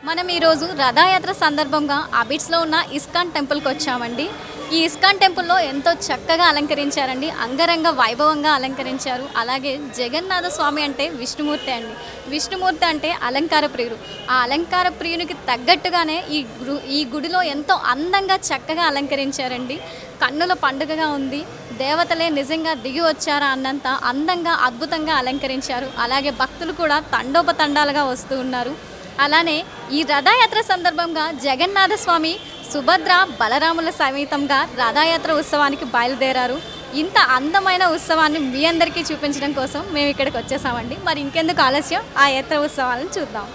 మనం ఈరోజు రథయాత్ర సందర్భంగా అబిడ్స్లో ఉన్న ఇస్కాన్ టెంపుల్కి వచ్చామండి. ఈ ఇస్కాన్ టెంపుల్లో ఎంతో చక్కగా అలంకరించారండి. అంగరంగ వైభవంగా అలంకరించారు. అలాగే జగన్నాథ స్వామి అంటే విష్ణుమూర్తి అండి. విష్ణుమూర్తి అంటే అలంకార ప్రియుడు. ఆ అలంకార ప్రియునికి తగ్గట్టుగానే ఈ గుడిలో ఎంతో అందంగా చక్కగా అలంకరించారండి. కన్నుల పండుగగా ఉంది. దేవతలే నిజంగా దిగి వచ్చారా అన్నంత అందంగా అద్భుతంగా అలంకరించారు. అలాగే భక్తులు కూడా తండోపతండాలుగా వస్తూ ఉన్నారు. అలానే ఈ రథయాత్ర సందర్భంగా జగన్నాథ స్వామి సుభద్ర బలరాముల సమేతంగా రథయాత్ర ఉత్సవానికి బయలుదేరారు. ఇంత అందమైన ఉత్సవాన్ని మీ అందరికీ చూపించడం కోసం మేము ఇక్కడికి వచ్చేసామండి. మరి ఇంకెందుకు ఆలస్యం, ఆ యాత్ర ఉత్సవాలను చూద్దాం.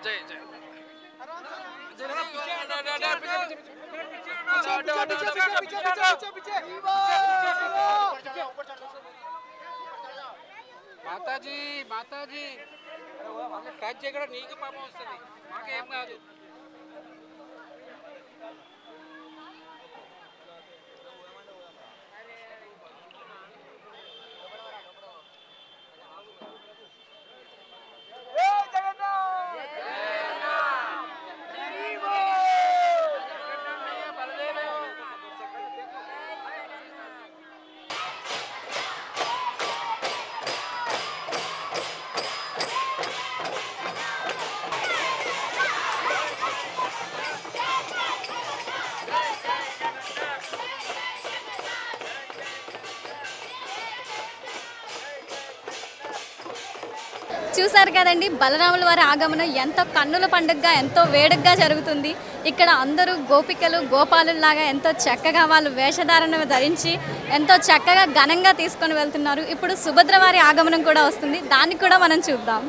జై జై మాతాజీ మాతాజీ టచ్ చేయకుండా నీకు పాపం వస్తుంది, మాకేం కాదు. చూసారు కదండి, బలరాముల వారి ఆగమనం ఎంతో కన్నుల పండుగగా ఎంతో వేడుకగా జరుగుతుంది. ఇక్కడ అందరూ గోపికలు గోపాలుల్లాగా ఎంతో చక్కగా వాళ్ళు వేషధారణ ధరించి ఎంతో చక్కగా ఘనంగా తీసుకొని వెళ్తున్నారు. ఇప్పుడు సుభద్ర వారి ఆగమనం కూడా వస్తుంది, దాన్ని కూడా మనం చూద్దాం.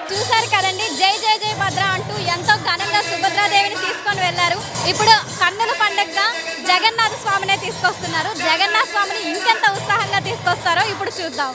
చూసారు కదండి, జై జై జై భద్ర అంటూ ఎంతో ఘనంగా సుభద్రాదేవిని తీసుకొని వెళ్ళారు. ఇప్పుడు కన్నుల పండుగగా జగన్నాథ స్వామినే తీసుకొస్తున్నారు. జగన్నాథ స్వామిని ఇంకెంత ఉత్సాహంగా తీసుకొస్తారో ఇప్పుడు చూద్దాం.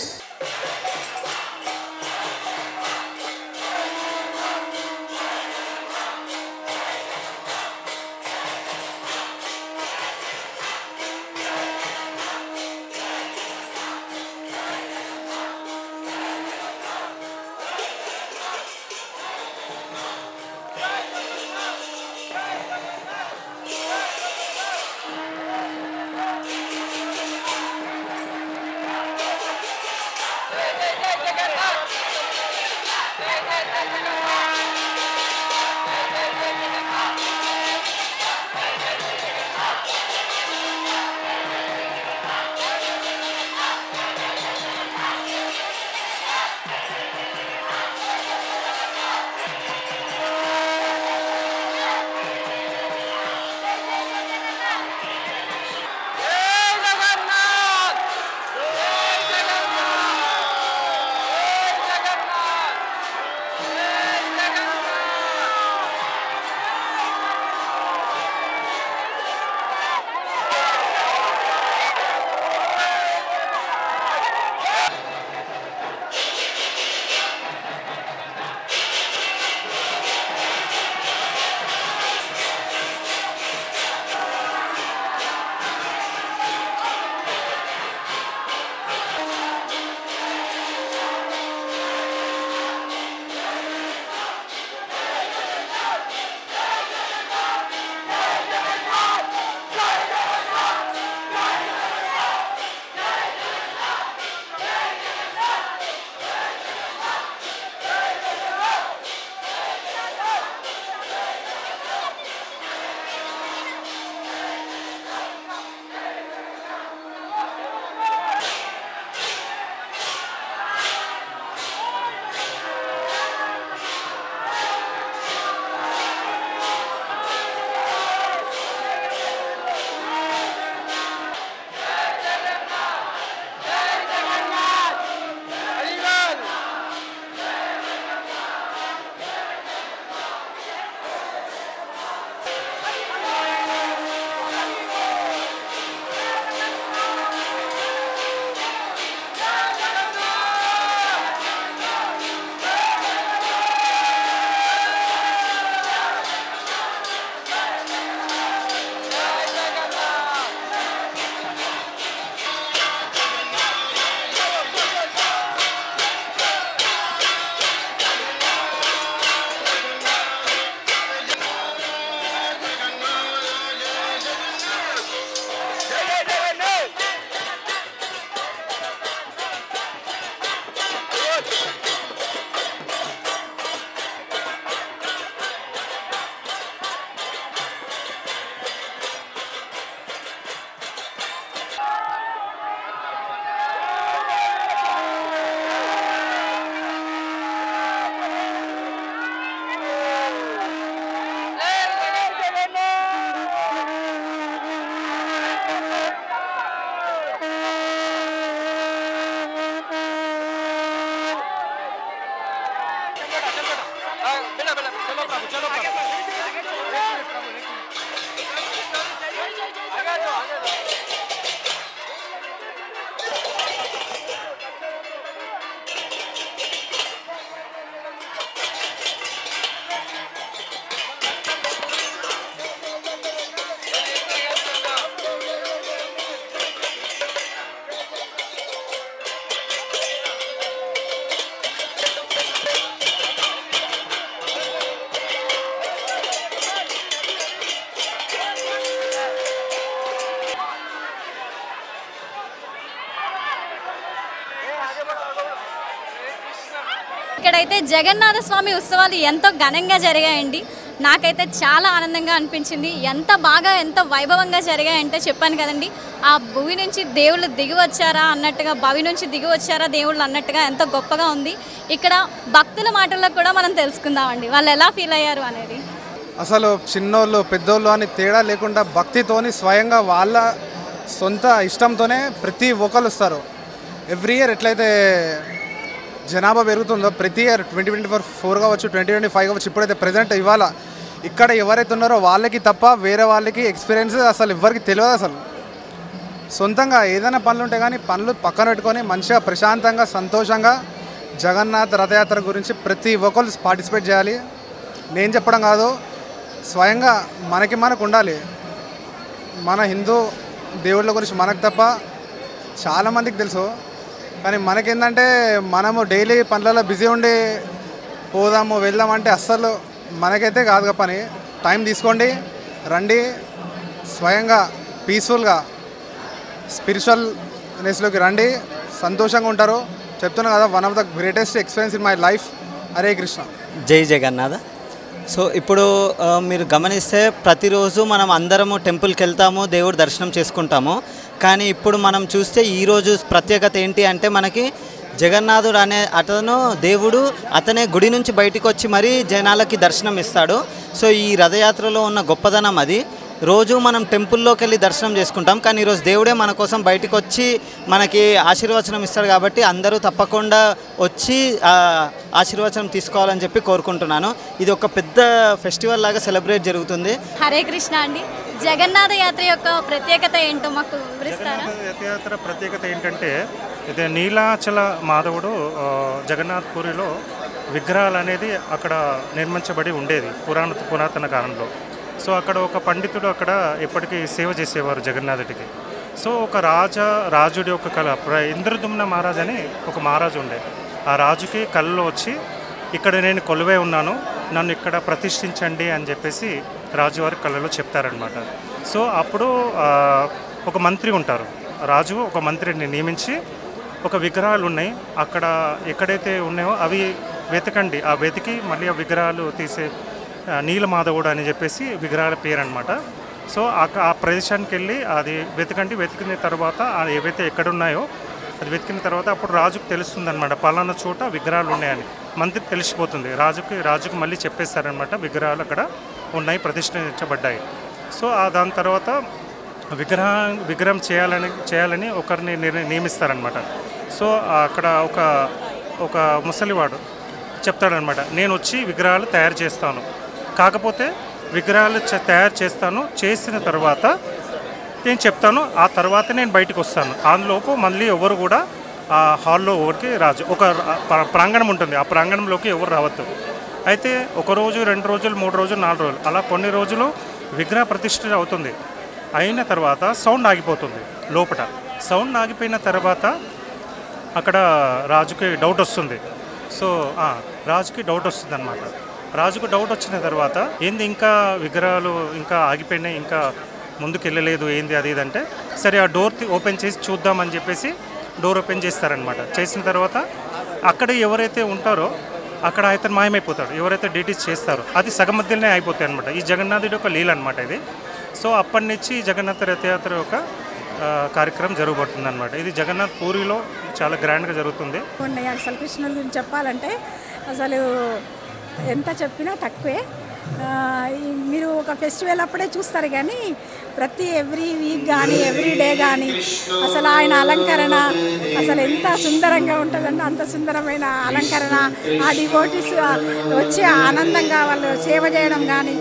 ఇక్కడైతే జగన్నాథ స్వామి ఉత్సవాలు ఎంతో ఘనంగా జరిగాయండి. నాకైతే చాలా ఆనందంగా అనిపించింది. ఎంత వైభవంగా జరిగాయంటే చెప్పాను కదండి, ఆ భూమి నుంచి దేవుళ్ళు దిగి వచ్చారా అన్నట్టుగా, భవి నుంచి దిగి వచ్చారా దేవుళ్ళు అన్నట్టుగా ఎంతో గొప్పగా ఉంది. ఇక్కడ భక్తుల మాటల్లో కూడా మనం తెలుసుకుందామండి వాళ్ళు ఎలా ఫీల్ అయ్యారు అనేది. అసలు చిన్నోళ్ళు పెద్దోళ్ళు అని తేడా లేకుండా భక్తితోని స్వయంగా వాళ్ళ సొంత ఇష్టంతోనే ప్రతి ఒక్కరు వస్తారు. ఎవ్రీ ఇయర్ ఎట్లయితే జనాభా పెరుగుతుందో ప్రతి ఇయర్ 2024 కావచ్చు 2025 కావచ్చు ఇప్పుడైతే ప్రజెంట్ ఇవాళ ఇక్కడ ఎవరైతే ఉన్నారో వాళ్ళకి తప్ప వేరే వాళ్ళకి ఎక్స్పీరియన్స్ అసలు ఎవరికి తెలియదు. అసలు సొంతంగా ఏదైనా పనులు ఉంటే కానీ పనులు పక్కన పెట్టుకొని మంచిగా ప్రశాంతంగా సంతోషంగా జగన్నాథ్ రథయాత్ర గురించి ప్రతి ఒక్కరు పార్టిసిపేట్ చేయాలి. నేను చెప్పడం కాదు, స్వయంగా మనకు ఉండాలి. మన హిందూ దేవుళ్ళ గురించి మనకు తప్ప చాలామందికి తెలుసు, కానీ మనకేంటంటే మనము డైలీ పనులలో బిజీ ఉండి పోదాము వెళ్దామంటే అస్సలు మనకైతే కాదుగా పని. టైం తీసుకోండి, రండి, స్వయంగా పీస్ఫుల్గా స్పిరిచువల్నెస్లోకి రండి, సంతోషంగా ఉంటారు. చెప్తున్నా కదా, one of the greatest experience in my life. Hare Krishna. జై జగన్నాథ. సో ఇప్పుడు మీరు గమనిస్తే ప్రతిరోజు మనం అందరము టెంపుల్కి వెళ్తాము, దేవుడు దర్శనం చేసుకుంటాము. కానీ ఇప్పుడు మనం చూస్తే ఈరోజు ప్రత్యేకత ఏంటి అంటే మనకి జగన్నాథుడు అనే అతను దేవుడు అతనే గుడి నుంచి బయటికి వచ్చి మరీ జనాలకి దర్శనం ఇస్తాడు. సో ఈ రథయాత్రలో ఉన్న గొప్పదనం అది. రోజు మనం టెంపుల్లోకి వెళ్ళి దర్శనం చేసుకుంటాం, కానీ ఈరోజు దేవుడే మన కోసం బయటికి వచ్చి మనకి ఆశీర్వచనం ఇస్తాడు. కాబట్టి అందరూ తప్పకుండా వచ్చి ఆశీర్వచనం తీసుకోవాలని చెప్పి కోరుకుంటున్నాను. ఇది ఒక పెద్ద ఫెస్టివల్ లాగా సెలబ్రేట్ జరుగుతుంది. హరే కృష్ణ అండి. జగన్నాథ యాత్ర యొక్క ప్రత్యేకత ఏంటో మాకు వివరిస్తారా? రథయాత్ర ప్రత్యేకత ఏంటంటే ఇది నీలాచల మాధవుడు జగన్నాథ్ పూరిలో విగ్రహాలు అనేది అక్కడ నిర్మించబడి ఉండేది పురాతన కాలంలో. సో అక్కడ ఒక పండితుడు అక్కడ ఎప్పటికీ సేవ చేసేవారు జగన్నాథుడికి. సో ఒక రాజుడి యొక్క కళ, ఇంద్రదుమ్న మహారాజ్ అని ఒక మహారాజు ఉండే. ఆ రాజుకి కళలో వచ్చి ఇక్కడ నేను కొలువై ఉన్నాను, నన్ను ఇక్కడ ప్రతిష్ఠించండి అని చెప్పేసి రాజువారి కళలో చెప్తారనమాట. సో అప్పుడు ఒక మంత్రి ఉంటారు, రాజు ఒక మంత్రిని నియమించి ఒక విగ్రహాలు ఉన్నాయి అక్కడ ఎక్కడైతే ఉన్నాయో అవి వెతకండి, ఆ వెతికి మళ్ళీ ఆ విగ్రహాలు తీసే నీలమాధవుడు అని చెప్పేసి విగ్రహాల పేరు అనమాట. సో ఆ ప్రదేశానికి వెళ్ళి అది వెతకండి, వెతికిన తర్వాత అది ఏవైతే ఎక్కడున్నాయో అది వెతికిన తర్వాత అప్పుడు రాజుకు తెలుస్తుంది అనమాట, పలానా చోట విగ్రహాలు ఉన్నాయని. మంత్రికి తెలిసిపోతుంది, రాజుకు మళ్ళీ చెప్పేస్తారనమాట విగ్రహాలు అక్కడ ఉన్నాయి, ప్రతిష్ఠించబడ్డాయి. సో దాని తర్వాత విగ్రహం చేయాలని ఒకరిని నియమిస్తారనమాట. సో అక్కడ ఒక ముసలివాడు చెప్తాడనమాట, నేను వచ్చి విగ్రహాలు తయారు చేస్తాను, కాకపోతే విగ్రహాలు తయారు చేస్తాను, చేసిన తర్వాత నేను చెప్తాను, ఆ తర్వాత నేను బయటకు వస్తాను, అందులోపు మళ్ళీ ఎవరు కూడా ఆ హాల్లో ఎవరికి ఒక ప్రాంగణం ఉంటుంది, ఆ ప్రాంగణంలోకి ఎవరు రావద్దు. అయితే ఒక రోజు 2 రోజులు 3 రోజులు 4 రోజులు అలా కొన్ని రోజులు విగ్రహ ప్రతిష్ఠ అవుతుంది. అయిన తర్వాత సౌండ్ ఆగిపోతుంది లోపల. సౌండ్ ఆగిపోయిన తర్వాత అక్కడ రాజుకి డౌట్ వస్తుంది. సో రాజుకి డౌట్ వస్తుంది అనమాట. రాజుకు డౌట్ వచ్చిన తర్వాత ఏంది ఇంకా విగ్రహాలు ఇంకా ఆగిపోయినాయి, ఇంకా ముందుకు వెళ్ళలేదు ఏంది అది ఇదంటే, సరే ఆ డోర్ ఓపెన్ చేసి చూద్దామని చెప్పేసి డోర్ ఓపెన్ చేస్తారనమాట. చేసిన తర్వాత అక్కడ ఎవరైతే ఉంటారో అక్కడ అతను మాయమైపోతాడు, ఎవరైతే డ్యూటీస్ చేస్తారో అది సగం మధ్యలోనే అయిపోతాయి అనమాట. ఈ జగన్నాథుడి యొక్క లీల అనమాట ఇది. సో అప్పటి నుంచి జగన్నాథ రథయాత్ర యొక్క కార్యక్రమం జరగబడుతుంది అనమాట. ఇది జగన్నాథ్ పూరిలో చాలా గ్రాండ్గా జరుగుతుంది. అసలు కృష్ణుడి గురించి చెప్పాలంటే అసలు ఎంత చెప్పినా తక్కువే. మీరు ఒక ఫెస్టివల్ అప్పుడే చూస్తారు, కానీ ఎవ్రీ వీక్ కానీ ఎవ్రీ డే కానీ అసలు ఆయన అలంకరణ అసలు ఎంత సుందరంగా ఉంటుందంటే అంత సుందరమైన అలంకరణ. ఆ డివోటీస్ వచ్చి ఆనందంగా వాళ్ళు సేవ చేయడం కానీ,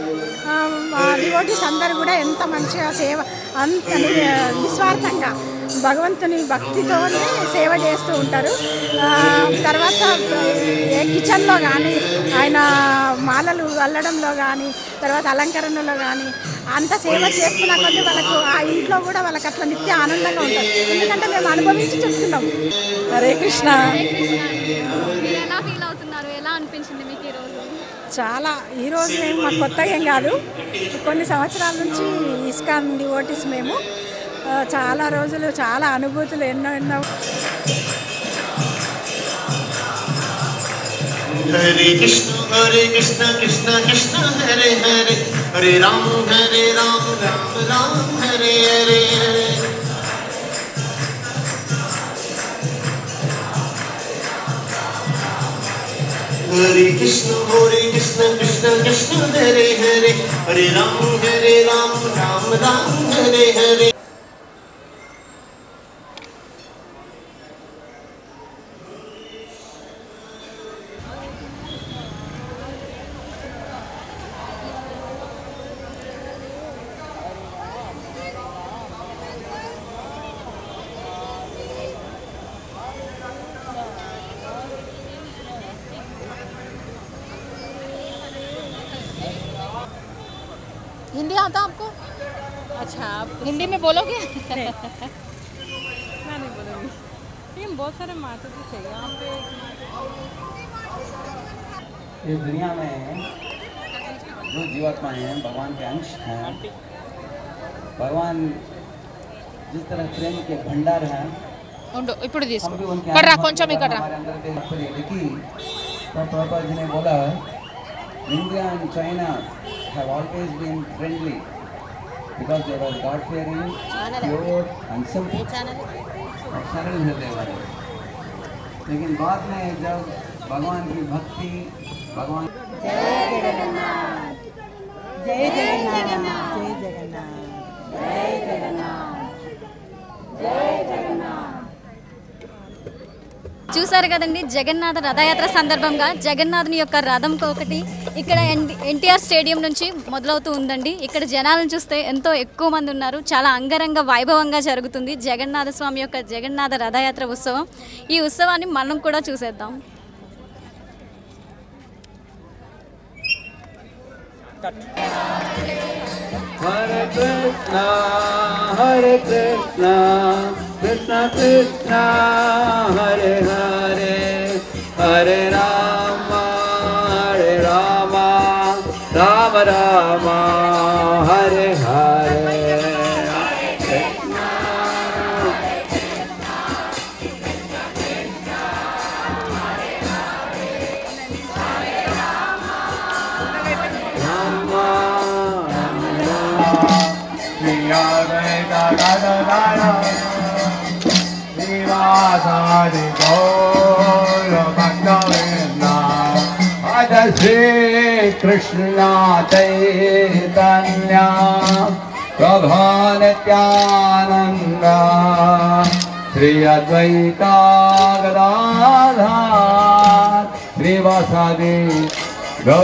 డివోటీస్ అందరూ కూడా ఎంత మంచిగా సేవ, అంత నిస్వార్థంగా భగవంతుని భక్తితో సేవ చేస్తూ ఉంటారు. తర్వాత కిచెన్లో కానీ ఆయన మాలలు అల్లడంలో కానీ, తర్వాత అలంకరణలో కానీ అంత సేవ చేస్తున్న కొద్దీ వాళ్ళకు ఆ ఇంట్లో కూడా వాళ్ళకి అట్లా నిత్య ఆనందంగా ఉంటుంది. ఎందుకంటే మేము అనుభవించి చెప్తున్నాం. హరే కృష్ణ. ఎలా ఫీల్ అవుతున్నారు? ఎలా అనిపించింది మీకు ఈరోజు? చాలా, ఈరోజు మేము మాకు కొత్తగా ఏం కాదు, కొన్ని సంవత్సరాల నుంచి ఇస్కాన్ డివోటీస్ మేము. చాలా రోజులు చాలా అనుభూతులు ఎన్నో. హరే కృష్ణ కృష్ణ కృష్ణ హరే హరే, హరే రామ రామ రామ హరే హరే హరే. హరే కృష్ణ కృష్ణ కృష్ణ హరే హరే, హరే రామ రామ రామ హరే హరే. हिंदी आता आपको? अच्छा, आप हिंदी में बोलोगे? मैं नहीं बोलूँगी, लेकिन बहुत सारे माता जी थे यहाँ पे। इस दुनिया में जो जीवात्मा हैं भगवान के अंश हैं। भगवान जिस तरह प्रेम के भंडार हैं, ఉండు ఇప్పుడు తీసుకో हम भी उनके ఇక్కడ రా अंश కొంచెం हैं। ఇక్కడ రా हमारे अंदर के तात्पर्य देखिए, तो प्रभुपाद जी ने बोला India and China have always been friendly because they were God-fearing, pure and simple और सरल हृदय वाले। लेकिन बाद में जब भगवान की भक्ति, भगवान जय जगन्नाथ, जय जगन्नाथ, जय जगन्नाथ, जय जगन्नाथ, जय जगन्नाथ। చూసారు కదండి, జగన్నాథ రథయాత్ర సందర్భంగా జగన్నాథుని యొక్క రథంకి ఒకటి ఇక్కడ ఎన్టీఆర్ స్టేడియం నుంచి మొదలవుతూ ఉందండి. ఇక్కడ జనాలను చూస్తే ఎంతో ఎక్కువ మంది ఉన్నారు. చాలా అంగరంగ వైభవంగా జరుగుతుంది జగన్నాథ స్వామి యొక్క జగన్నాథ రథయాత్ర ఉత్సవం. ఈ ఉత్సవాన్ని మనం కూడా చూసేద్దాం. हरे कृष्णा कृष्ण कृष्ण हरे हरे, हरे राम राम राम हरे हरे। श्री कृष्ण चैतन्य प्रभु नित्यानंद श्री अद्वैता गदाधर श्रीवासादि गौर